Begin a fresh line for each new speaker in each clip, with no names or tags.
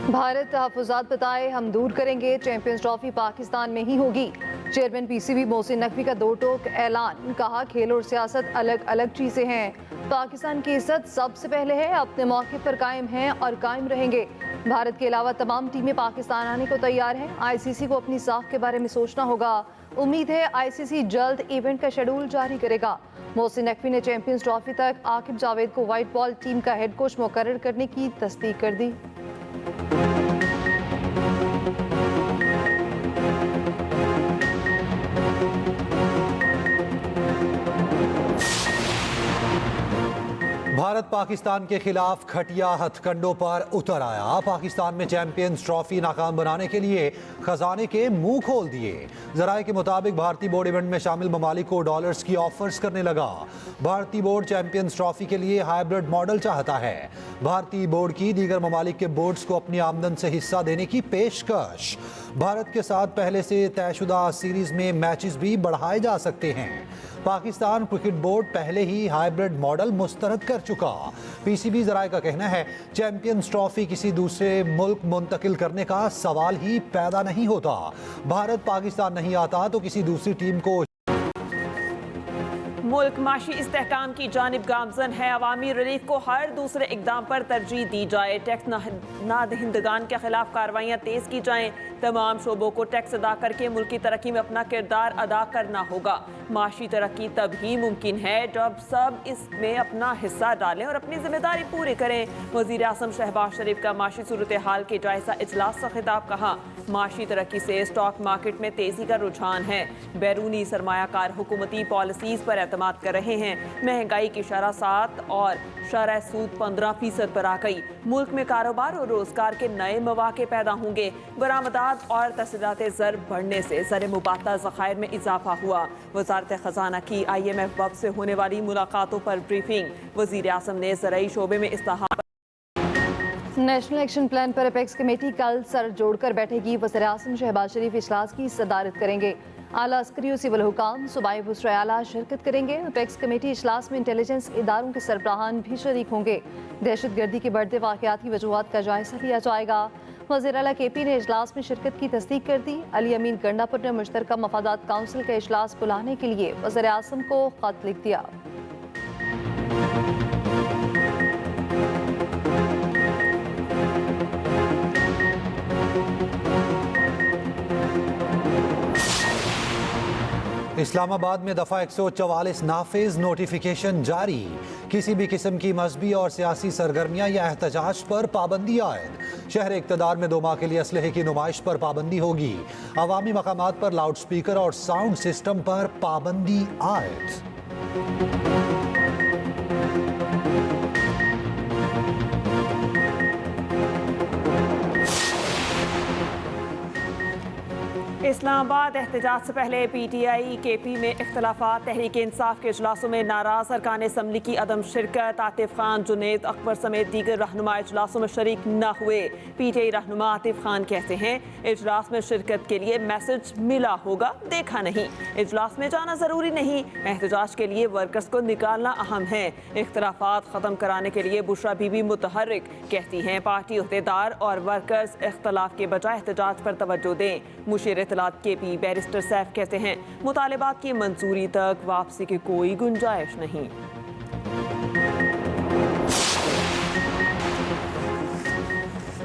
भारत तहफ़्फ़ुज़ात बताए, हम दूर करेंगे, चैंपियंस ट्रॉफी पाकिस्तान में ही होगी। चेयरमैन पीसीबी मोहसिन नकवी का दो टोक ऐलान, कहा खेल और सियासत अलग अलग चीज़ें हैं। पाकिस्तान की इज्जत सबसे पहले है, अपने मौके पर कायम हैं और कायम रहेंगे। भारत के अलावा तमाम टीमें पाकिस्तान आने को तैयार हैं। आईसीसी को अपनी साख के बारे में सोचना होगा। उम्मीद है आईसीसी जल्द इवेंट का शेड्यूल जारी करेगा। मोहसिन नकवी ने चैंपियंस ट्रॉफी तक आकिब जावेद को व्हाइट बॉल टीम का हेड कोच मुकर्रर करने की तस्दीक कर दी।
भारत पाकिस्तान के खिलाफ खटिया हथकंडों पर उतर आया। पाकिस्तान में चैंपियंस ट्रॉफी नाकाम बनाने के लिए खजाने के मुंह खोल दिए। जराये के मुताबिक भारतीय बोर्ड इवेंट में शामिल ममालिक को डॉलर्स की ऑफर्स करने लगा। भारतीय बोर्ड चैंपियंस ट्रॉफी के लिए हाइब्रिड मॉडल चाहता है। भारतीय बोर्ड की दीगर ममालिक के बोर्ड्स को अपनी आमदन से हिस्सा देने की पेशकश। भारत के साथ पहले से तयशुदा सीरीज में मैचेस भी बढ़ाए जा सकते हैं। पाकिस्तान क्रिकेट बोर्ड पहले ही हाइब्रिड मॉडल मुस्तरद कर चुका। पीसीबी जराये का कहना है चैंपियंस ट्रॉफी किसी दूसरे मुल्क मुंतकिल करने का सवाल ही पैदा नहीं होता। भारत पाकिस्तान नहीं आता तो किसी दूसरी टीम को
मुल्क माशी इस्तेहकाम की जानिब गामजन है। अवामी रिलीफ को हर दूसरे इकदाम पर तरजीह दी जाए। टैक्स नादहिंदगान के खिलाफ कार्रवाइयाँ तेज की जाएं। तमाम शोबों को टैक्स अदा करके मुल्क की तरक्की में अपना किरदार अदा करना होगा। माशी तरक्की तभी मुमकिन है जब सब इसमें अपना हिस्सा डालें और अपनी जिम्मेदारी पूरी करें। वज़ीर आज़म शहबाज शरीफ का माशी सूरत हाल के जायजा इजलास से खिताब, कहा माशी तरक्की से स्टॉक मार्केट में तेजी का रुझान है। बैरूनी सरमायाकार हुकूमती पॉलिसीज पर एतमाद कर रहे हैं। महंगाई की शरह 7 और शरह सूद 15% पर आ गई। मुल्क में कारोबार और रोजगार के नए मौके पैदा होंगे। बरामदात और तस्दीरात ज़र बढ़ने से ज़र मुबादला ज़खायर में इजाफा हुआ। वजारत खजाना की IMF वक्त से होने वाली मुलाकातों पर ब्रीफिंग। वज़ीर आज़म ने ज़राई शोबे में इस्तेहाम।
नेशनल एक्शन प्लान पर अपेक्स कमेटी कल सर जोड़कर बैठेगी। वज़ीर आज़म शहबाज शरीफ इजलास की सदारत करेंगे। आला अस्करी और सिविल हुकाम सूबाई वज़ीर आला शिरकत करेंगे। अपेक्स कमेटी इजलास में इंटेलिजेंस इदारों के सरबराहान भी शरीक होंगे। दहशतगर्दी के बढ़ते वाक़याती वजूहात का जायजा लिया जाएगा। वज़ीर आला KP ने इजलास में शिरकत की तस्दीक कर दी। अली अमीन गंडापुर ने मुश्तरका मफादात काउंसिल का इजलास बुलाने के लिए वज़ीर आज़म को खत लिख दिया।
इस्लामाबाद में दफ़ा 144 नाफिज नोटिफिकेशन जारी। किसी भी किस्म की मजहबी और सियासी सरगर्मियां या एहतजाज पर पाबंदी आयद। शहर इक़्तिदार में 2 माह के लिए असलहे की नुमाइश पर पाबंदी होगी। अवामी मकामात पर लाउड स्पीकर और साउंड सिस्टम पर पाबंदी आयद।
इस्लामाबाद एहतजाज से पहले PTI KP में इख्तलाफात। तहरीक इंसाफ के इजलासों में नाराज अरकान असम्बली की अदम शिरकत। आतिफ खान, जुनेद अकबर समेत दीगर रहनुमा इजलासों में शरीक न हुए। PTI रहनुमा आतिफ खान कहते हैं इजलास में शिरकत के लिए मैसेज मिला होगा, देखा नहीं। इजलास में जाना जरूरी नहीं, एहतजाज के लिए वर्कर्स को निकालना अहम है। इख्तलाफात खत्म कराने के लिए बुशरा बीबी मुतहर्रिक कहती हैं पार्टी अहदेदार और वर्कर्स इख्तलाफ के बजाय एहतजाज पर तवज्जो दें। मुशीर KP बैरिस्टर सैफ कहते हैं मुतालिबात की मंजूरी तक वापसी की कोई गुंजाइश नहीं।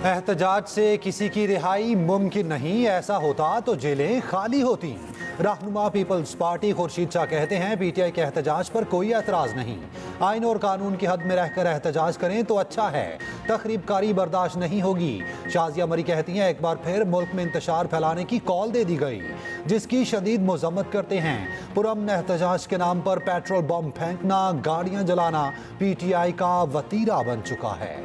एहतजाज से किसी की रिहाई मुमकिन नहीं, ऐसा होता तो जेलें खाली होती। रहनुमा पीपल्स पार्टी खुर्शीद शाह कहते हैं PTI के एहतजाज पर कोई एतराज़ नहीं। आइन और कानून की हद में रहकर एहतजाज करें तो अच्छा है, तखरीबकारी बर्दाश्त नहीं होगी। शाजिया मरी कहती हैं एक बार फिर मुल्क में इंतशार फैलाने की कॉल दे दी गई, जिसकी शदीद मजम्मत करते हैं। पुरअमन एहतजाज के नाम पर पेट्रोल बम फेंकना, गाड़ियाँ जलाना PTI का वतीरा बन चुका है।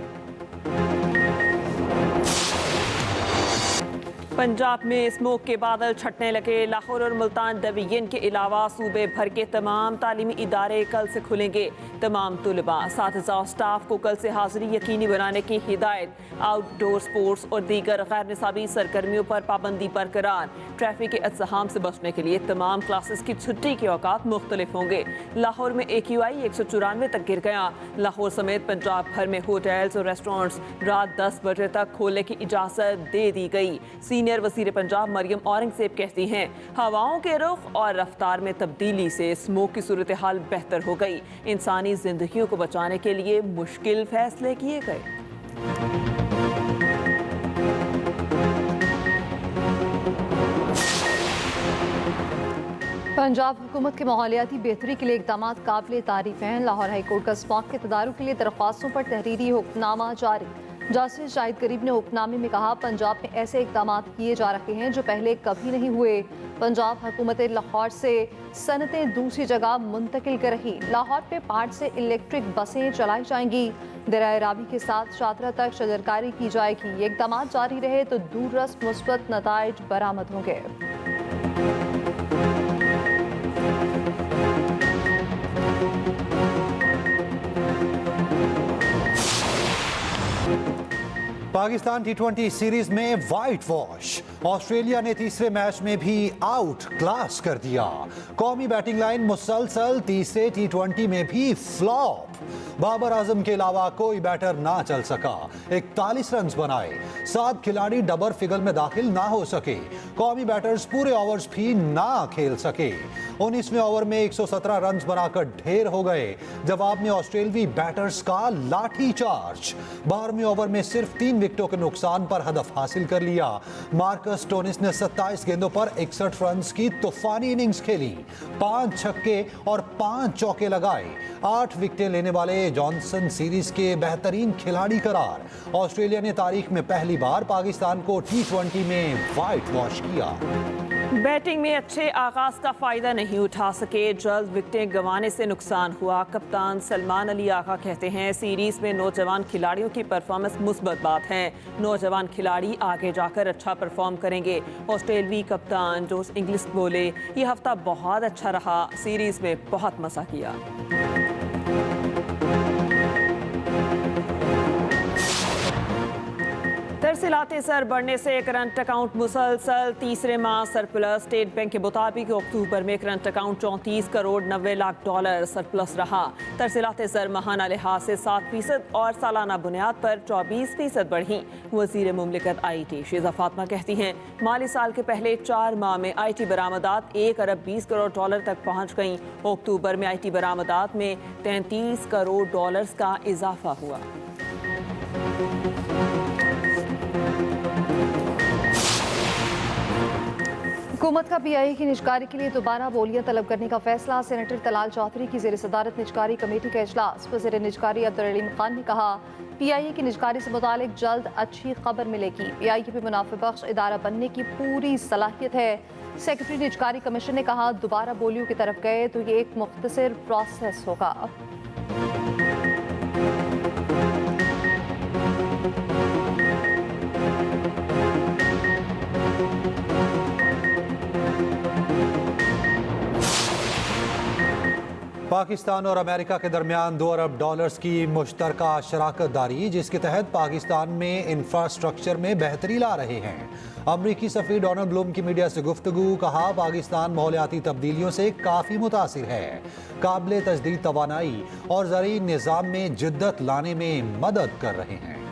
पंजाब में स्मोक के बादल छटने लगे। लाहौर और मुल्तान डिवीजन के अलावा सूबे भर के तमाम तालीमी इदारे कल से खुलेंगे। तमाम तुलबा, साथिज़ा और स्टाफ को कल से हाजिरी यकीनी बनाने की हिदायत। आउटडोर स्पोर्ट्स और दीगर गैर निसाबी सरगर्मियों पर पाबंदी बरकरार। ट्रैफिक के अज़्ज़हाम से बचने के लिए तमाम क्लासेस की छुट्टी के औकात मुख्तलिफ होंगे। लाहौर में AQI 194 तक गिर गया। लाहौर समेत पंजाब भर में होटल्स और रेस्टोरेंट्स रात 10 बजे तक खोलने की इजाज़त दे दी गई। सीनियर वज़ीर पंजाब मरियम औरंगज़ेब कहती हैं, हवाओं के रुख और रफ्तार में तब्दीली से स्मोक की सूरत हाल बेहतर हो गई। इंसानी जिंदगियों को बचाने के लिए मुश्किल फैसले किए गए।
पंजाब हुकूमत के माहौलियाती बेहतरी के लिए इकदाम काबिल तारीफ हैं। लाहौर हाईकोर्ट का स्मॉग के तदारुक के लिए दरख्वास्तों पर तहरीरी हुक्मनामा जारी। जस्टिस शाहिद करीब ने हुक्मनामे में कहा, पंजाब में ऐसे इकदाम किए जा रहे हैं जो पहले कभी नहीं हुए। पंजाब हुकूमत लाहौर से सनतें दूसरी जगह मुंतकिल कर रही। लाहौर पे पार्ट से इलेक्ट्रिक बसें चलाई जाएंगी। दरियाए रावी के साथ शातरा तक शजरकारी की जाएगी। ये इकदाम जारी रहे तो दूररस मुस्बत नताइज बरामद होंगे।
पाकिस्तान T20 सीरीज में वाइट वॉश। ऑस्ट्रेलिया ने तीसरे मैच में भी आउट क्लास कर दिया। कौमी बैटिंग लाइन मुसलसल तीसरे T20 में भी फ्लॉप। बाबर आजम के अलावा कोई बैटर ना चल सका। 41 रन बनाए। 7 खिलाड़ी डबल फिगर में दाखिल ना हो सके। कौमी बैटर्स पूरे ओवर्स भी ना खेल सके। 19वें ओवर में 117 रन बनाकर ढेर हो गए। जवाब में ऑस्ट्रेलवी बैटर्स का लाठी चार्ज। 12वें ओवर में सिर्फ 3 विकेटों के नुकसान पर हदफ हासिल कर लिया। मार्कस स्टोनिस ने 27 गेंदों पर 61 रन की तूफानी इनिंग्स खेली। 5 छक्के और 5 चौके लगाए। 8 विकेटें लेने वाले जॉनसन सीरीज के बेहतरीन खिलाड़ी करार। ऑस्ट्रेलिया ने तारीख में पहली बार पाकिस्तान को T20 में वाइट वॉश किया।
बैटिंग में अच्छे आगाज का फायदा नहीं उठा सके। जल्द विकेटें गंवाने से नुकसान हुआ। कप्तान सलमान अली आगा कहते हैं, सीरीज में नौजवान खिलाड़ियों की परफॉर्मेंस मुस्बत बात है। नौजवान खिलाड़ी आगे जाकर अच्छा परफॉर्म करेंगे। ऑस्ट्रेलवी कप्तान जोस इंग्लिश बोले, ये हफ्ता बहुत अच्छा रहा। सीरीज में बहुत मजा किया। तरसीलाते सर बढ़ने से करंट अकाउंट मुसलसल तीसरे माह सरप्लस। स्टेट बैंक के मुताबिक अक्टूबर में current account 34 crore 90 lakh dollar surplus रहा। तरसीलाते सर माहाना लिहाज से 7% और सालाना बुनियाद पर 24% बढ़ी। वजीर मुमलिकत IT शीजा फातिमा कहती हैं, माली साल के पहले 4 माह में IT बरामदात 1 अरब 20 करोड़ डॉलर तक पहुँच गईं। अक्टूबर में IT बरामदात में 33 करोड़ डॉलर का इजाफा हुआ।
हुकूमत का PIA की निजकारी के लिए दोबारा बोलियां तलब करने का फैसला। सेनेटर तलाल चौधरी की ज़ेर सदारत निजकारी कमेटी का इजलास। वज़ीर निजकारी अब्दुल अलीम खान ने कहा, PIA की निजकारी से मुतालिक जल्द अच्छी खबर मिलेगी। PIA पे मुनाफे बख्श इदारा बनने की पूरी सलाहियत है। सेक्रेटरी निजकारी कमीशन ने कहा, दोबारा बोलियों की तरफ गए तो ये एक मुख्तसर प्रोसेस होगा।
पाकिस्तान और अमेरिका के दरमियान 2 अरब डॉलर्स की मुश्तरका शराकत दारी, जिसके तहत पाकिस्तान में इंफ्रास्ट्रक्चर में बेहतरी ला रहे हैं। अमरीकी सफ़ीर डोनाल्ड ब्लूम की मीडिया से गुफ्तगू। कहा, पाकिस्तान माहौलियाती तब्दीलियों से काफ़ी मुतासिर है। काबिल तजदीद तवानाई और ज़रूरी निज़ाम में जिद्दत लाने में मदद कर रहे हैं।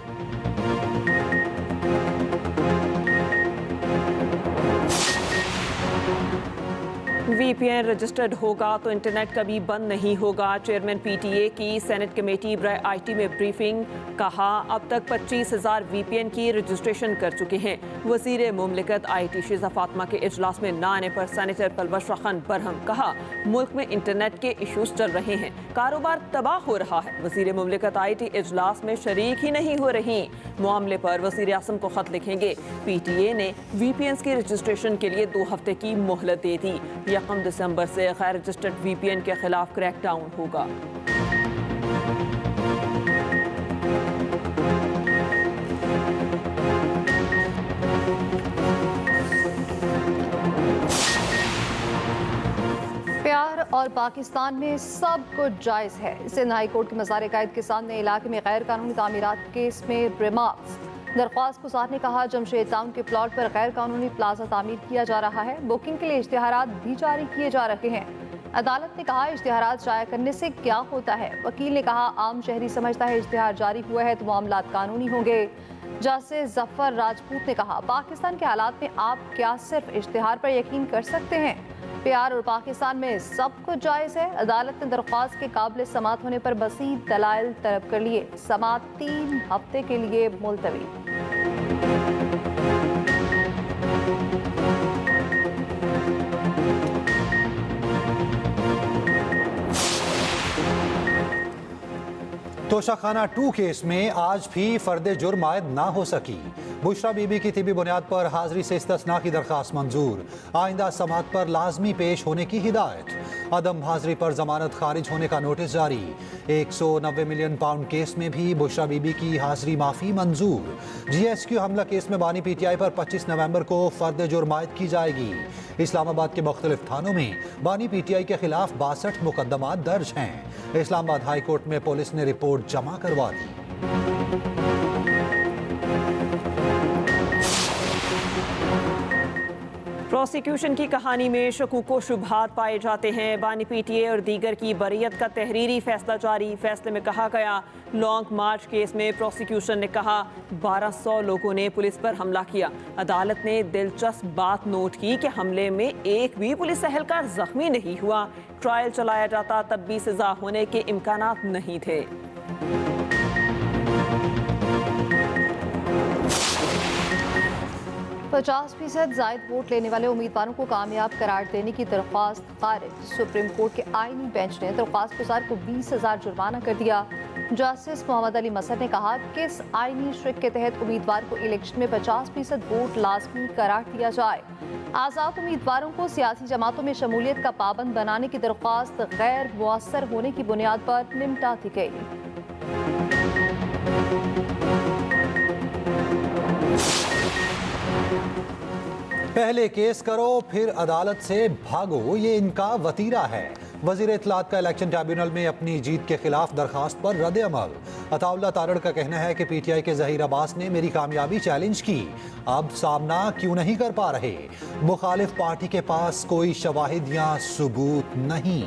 VPN रजिस्टर्ड होगा तो इंटरनेट कभी बंद नहीं होगा। चेयरमैन PTA की सेनेट कमेटी बराए IT में ब्रीफिंग। कहा, अब तक 25,000 VPN की रजिस्ट्रेशन कर चुके हैं। वजीर मुमलिकत IT शीजा फातिमा के इजलास में ना आने पर सेनेटर पलवश खान बरहम। कहा, मुल्क में इंटरनेट के इशूज चल रहे हैं, कारोबार तबाह हो रहा है। वजीर मुमलिकत IT इजलास में शरीक ही नहीं हो रही। मामले पर वजीर आज़म को खत लिखेंगे। PTA ने VPN की रजिस्ट्रेशन के लिए 2 हफ्ते की मोहलत दे दी। 1 दिसंबर से गैर रजिस्टर्ड VPN के खिलाफ क्रैकडाउन होगा।
पाकिस्तान में सब कुछ जायज़ है। सिंध हाई कोर्ट के मज़ार कायद के सामने इलाके में गैर कानूनी तामीरात केस में रिमार्क्स। दरख्वास्त गुजार ने कहा, जमशेद टाउन के प्लॉट पर गैर कानूनी प्लाजा तामीर किया जा रहा है। बुकिंग के लिए इश्तिहारात भी जारी किए जा रहे हैं। अदालत ने कहा, इश्तिहारात शाया करने से क्या होता है। वकील ने कहा, आम शहरी समझता है इश्तिहार जारी हुआ है तो मामलात कानूनी होंगे। जस्टिस जफर राजपूत ने कहा, पाकिस्तान के हालात में आप क्या सिर्फ इश्तिहार पर यकीन कर सकते हैं। प्यार और पाकिस्तान में सब कुछ जायज़ है। अदालत ने दरख्वास्त के काबिल समात होने पर मज़ीद दलाइल तलब कर लिए। समात 3 हफ्ते के लिए मुलतवी।
तोशाखाना 2 केस में आज भी फर्द जुर्म आयद ना हो सकी। बुशरा बीबी की तिबी बुनियाद पर हाजिरी से इस्तिस्ना की दरख्वास्त मंजूर। आइंदा समात पर लाजमी पेश होने की हिदायत। अदम हाजिरी पर जमानत खारिज होने का नोटिस जारी। 190 मिलियन पाउंड केस में भी बुशरा बीबी की हाजिरी माफी मंजूर। GSQ हमला केस में बानी PTI पर 25 नवंबर को फर्द जुर्म आयद की जाएगी। इस्लामाबाद के मुख्तलिफ थानों में बानी PTI के खिलाफ 62 मुकदमा दर्ज हैं। इस्लामाबाद हाई कोर्ट में पुलिस ने रिपोर्ट जमा करवा दी।
प्रोसिक्यूशन की कहानी में शकूक व शुबहात पाए जाते हैं। बानी PTA और दीगर की बरियत का तहरीरी फैसला जारी। फैसले में कहा गया, लॉन्ग मार्च केस में प्रोसिक्यूशन ने कहा 1200 लोगों ने पुलिस पर हमला किया। अदालत ने दिलचस्प बात नोट की कि हमले में एक भी पुलिस एहलकार जख्मी नहीं हुआ। ट्रायल चलाया जाता तब भी सजा होने के इम्कानात नहीं थे।
50% जायद वोट लेने वाले उम्मीदवारों को कामयाब करार देने की दरख्वास्त खारिज। सुप्रीम कोर्ट के आईनी बेंच ने दरख्वास्त गुजार को 20,000 जुर्माना कर दिया। जस्टिस मोहम्मद अली मसर ने कहा, किस आईनी श्रिक के तहत उम्मीदवार को इलेक्शन में 50% वोट लाजमी करार दिया जाए। आज़ाद उम्मीदवारों को सियासी जमातों में शमूलियत का पाबंद बनाने की दरख्वास्त गैर मुअस्सर होने की बुनियाद पर निपटा दी गई।
पहले केस करो फिर अदालत से भागो, ये इनका वतीरा है। वजीर इत्तलात का इलेक्शन ट्रिब्यूनल में अपनी जीत के खिलाफ दरखास्त पर रद्द अमल। अताउल्ला तारड़ का कहना है कि PTI के ज़हीर अब्बास ने मेरी कामयाबी चैलेंज की, अब सामना क्यों नहीं कर पा रहे। मुखालिफ पार्टी के पास कोई शवाहिद या सबूत नहीं।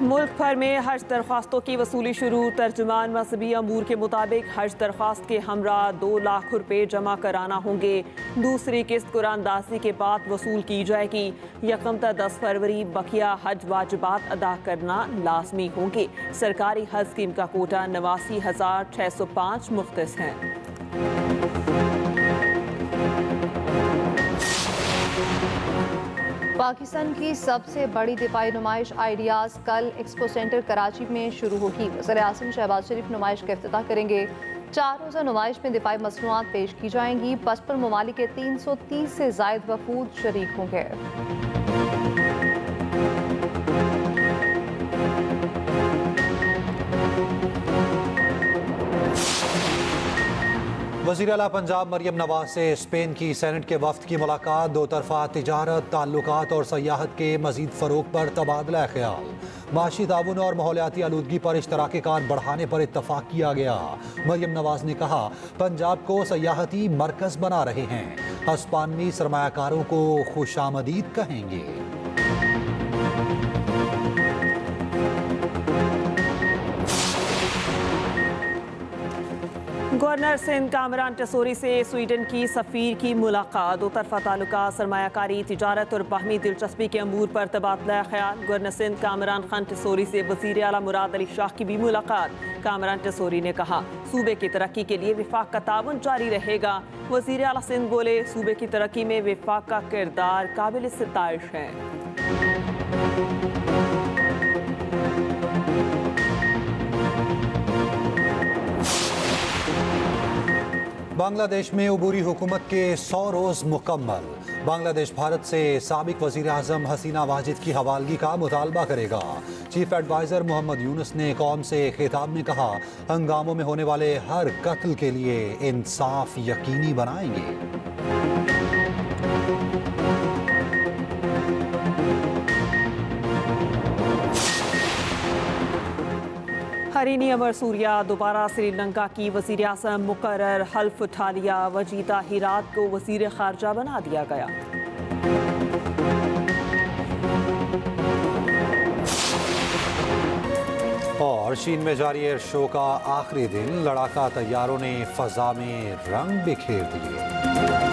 मुल्क भर में हज दरख्वास्तों की वसूली शुरू। तर्जुमान मजहबी अमूर के मुताबिक हज दरख्वास्त के हमरा 2 लाख रुपए जमा कराना होंगे। दूसरी किस्त कुरानदासी के बाद वसूल की जाएगी। यकम ta 10 फरवरी बकिया हज वाजिबात अदा करना लाजमी होंगे। सरकारी हज स्कीम का कोटा 89,605 मुख्तस है।
पाकिस्तान की सबसे बड़ी दिफाई नुमाइश आइडियाज़ कल एक्सपो सेंटर कराची में शुरू होगी। वज़ीर आज़म शहबाज शरीफ नुमाइश का इफ्तिताह करेंगे। 4 रोज़ा नुमाइश में दिफाई मसनूआत पेश की जाएंगी। 55 ममालिक के 330 से ज़ायद वफूद शरीक होंगे।
वज़ीर आला पंजाब मरियम नवाज से स्पेन की सेनेट के वफ्द की मुलाकात। 2 तरफ़ा तिजारत, ताल्लुकात और सयाहत के मज़ीद फ़रोग़ पर तबादला ख्याल। माशी ताउन और माहौलियाती आलूदगी पर इश्तराकी कार बढ़ाने पर इत्तफ़ाक़ किया गया। मरियम नवाज ने कहा, पंजाब को सयाहती मरकज़ बना रहे हैं, हस्पानवी सरमायाकारों को खुशामदीद कहेंगे।
गवर्नर सिंध कामरान टसोरी से स्वीडन की सफ़ीर की मुलाकात। 2 तरफ़ा ताल्लुकात, सरमायाकारी, तिजारत और बाहमी दिलचस्पी के अमूर पर तबादला ख्याल। गवर्नर सिंध कामरान खान टसोरी से वज़ीर आला मुराद अली शाह की भी मुलाकात। कामरान टसोरी ने कहा, सूबे की तरक्की के लिए विफाक का ताउन जारी रहेगा। वज़ीर आला सिंध बोले, सूबे की तरक्की में विफाक का किरदार काबिल सिताइश है।
बांग्लादेश में अबूरी हुकूमत के 100 रोज़ मुकम्मल। बांग्लादेश भारत से साबिक वज़ीर आज़म हसीना वाजिद की हवालगी का मुतालबा करेगा। चीफ एडवाइज़र मोहम्मद यूनुस ने कौम से खिताब में कहा, हंगामों में होने वाले हर कत्ल के लिए इंसाफ यकीनी बनाएंगे।
हरीनी अमर सूर्या दोबारा श्रीलंका की वज़ीर आज़म मुकर्रर, हल्फ उठा लिया। वजीदा हीरात को वज़ीर खारजा बना दिया गया।
और चीन में जारी एयर शो का आखिरी दिन, लड़ाका तैयारों ने फजा में रंग बिखेर दिए।